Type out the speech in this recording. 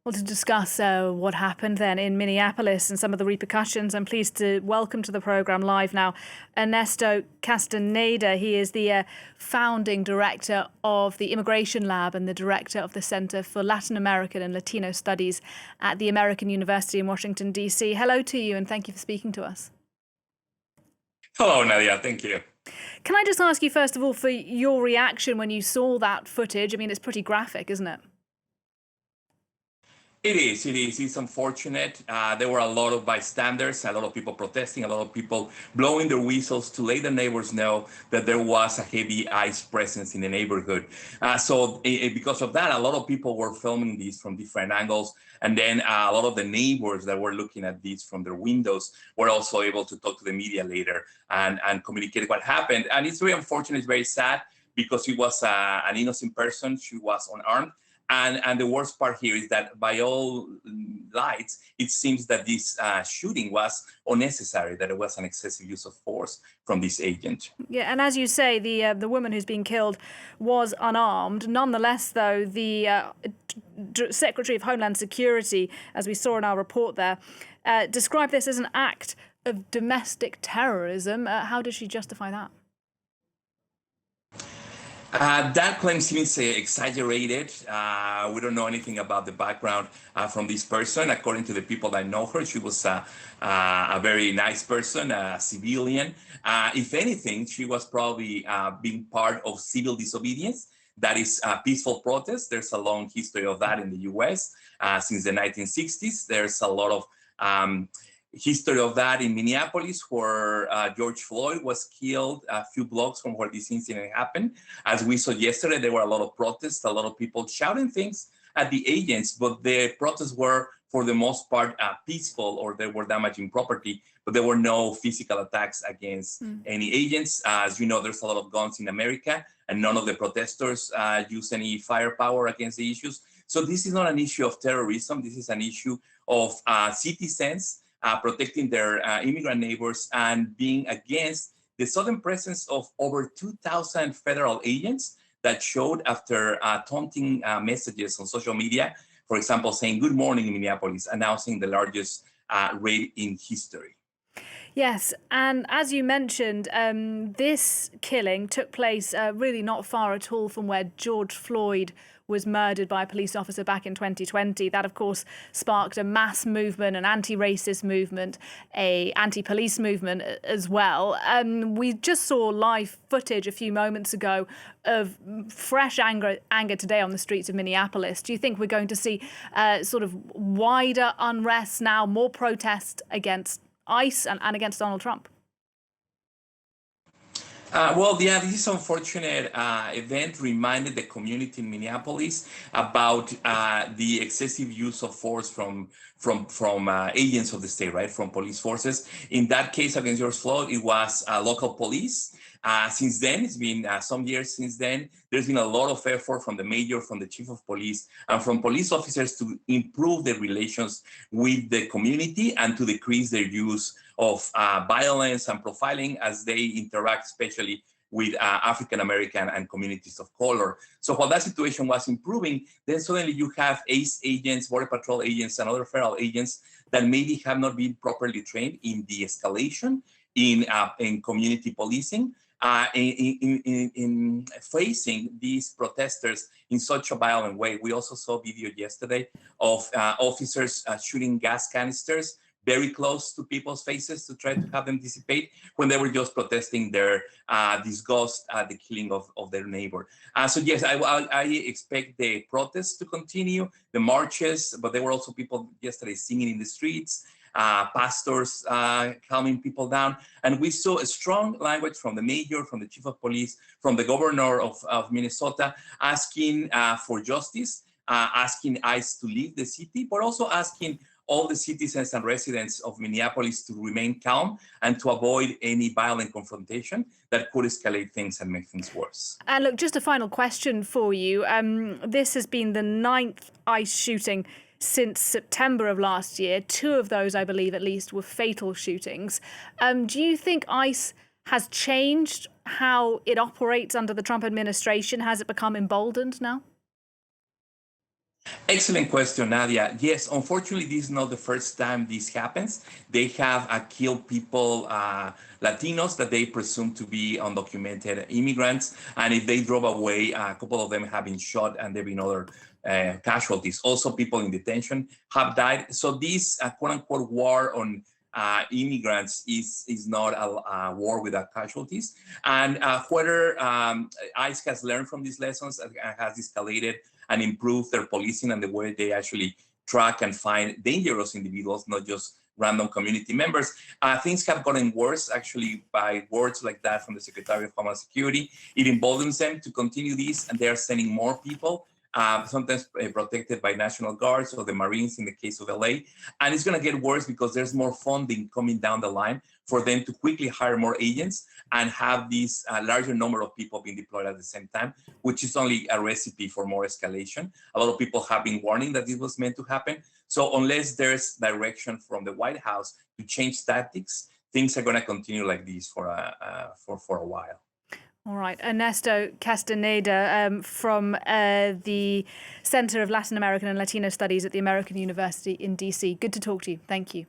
Well, to discuss what happened then in Minneapolis and some of the repercussions, I'm pleased to welcome to the programme live now Ernesto Castaneda. He is the founding director of the Immigration Lab and the director of the Center for Latin American and Latino Studies at the American University in Washington, D.C. Hello to you and thank you for speaking to us. Hello, Nadia. Thank you. Can I just ask you, first of all, for your reaction when you saw that footage? I mean, it's pretty graphic, isn't it? It is. It's unfortunate. There were a lot of bystanders, a lot of people protesting, a lot of people blowing their whistles to let the neighbors know that there was a heavy ICE presence in the neighborhood. Because of that, a lot of people were filming this from different angles. And then a lot of the neighbors that were looking at this from their windows were also able to talk to the media later and communicate what happened. And it's very unfortunate. It's very sad because it was an innocent person. She was unarmed. And the worst part here is that by all lights, it seems that this shooting was unnecessary, that it was an excessive use of force from this agent. Yeah, and as you say, the woman who's been killed was unarmed. Nonetheless, though, the Secretary of Homeland Security, as we saw in our report there, described this as an act of domestic terrorism. How does she justify that? That claim seems exaggerated. We don't know anything about the background from this person. According to the people that know her, she was a very nice person, a civilian. If anything, she was probably being part of civil disobedience. That is peaceful protest. There's a long history of that in the U.S. Since the 1960s. There's a lot of history of that in Minneapolis, where George Floyd was killed a few blocks from where this incident happened. As we saw yesterday, there were a lot of protests, a lot of people shouting things at the agents, but the protests were, for the most part, peaceful, or they were damaging property, but there were no physical attacks against any agents. As you know, there's a lot of guns in America, and none of the protesters used any firepower against the issues. So this is not an issue of terrorism. This is an issue of citizens protecting their immigrant neighbors and being against the sudden presence of over 2,000 federal agents that showed after taunting messages on social media, for example, saying "Good morning" in Minneapolis, announcing the largest raid in history. Yes, and as you mentioned, this killing took place really not far at all from where George Floyd was murdered by a police officer back in 2020. That, of course, sparked a mass movement, an anti-racist movement, a anti-police movement as well. We just saw live footage a few moments ago of fresh anger today on the streets of Minneapolis. Do you think we're going to see sort of wider unrest now, more protest against ICE and against Donald Trump? Yeah, this unfortunate event reminded the community in Minneapolis about the excessive use of force from agents of the state, right, from police forces. In that case against George Floyd, it was local police. Since then, it's been some years since then, there's been a lot of effort from the mayor, from the chief of police, and from police officers to improve their relations with the community and to decrease their use of violence and profiling as they interact, especially with African American and communities of color. So while that situation was improving, then suddenly you have ACE agents, Border Patrol agents, and other federal agents that maybe have not been properly trained in de-escalation, in community policing, in facing these protesters in such a violent way. We also saw video yesterday of officers shooting gas canisters very close to people's faces to try to have them dissipate when they were just protesting their disgust at the killing of their neighbor. So yes, I expect the protests to continue, the marches, but there were also people yesterday singing in the streets, pastors calming people down. And we saw a strong language from the mayor, from the chief of police, from the governor of Minnesota, asking for justice, asking ICE to leave the city, but also asking all the citizens and residents of Minneapolis to remain calm and to avoid any violent confrontation that could escalate things and make things worse. And look, just a final question for you. This has been the 9th ICE shooting since September of last year. 2 of those, I believe, at least, were fatal shootings. Do you think ICE has changed how it operates under the Trump administration? Has it become emboldened now? Excellent question, Nadia. Yes, unfortunately, this is not the first time this happens. They have killed people, Latinos that they presume to be undocumented immigrants. And if they drove away, a couple of them have been shot and there have been other casualties. Also, people in detention have died. So this quote unquote war on immigrants is not a war without casualties. And whether ICE has learned from these lessons and has escalated and improve their policing and the way they actually track and find dangerous individuals, not just random community members. Things have gotten worse, actually, by words like that from the Secretary of Homeland Security. It emboldens them to continue this, and they are sending more people, sometimes protected by National Guards or the Marines in the case of LA. And it's going to get worse because there's more funding coming down the line for them to quickly hire more agents and have this larger number of people being deployed at the same time, which is only a recipe for more escalation. A lot of people have been warning that this was meant to happen. So unless there's direction from the White House to change tactics, things are going to continue like this for a while. All right. Ernesto Castaneda from the Center of Latin American and Latino Studies at the American University in DC. Good to talk to you. Thank you.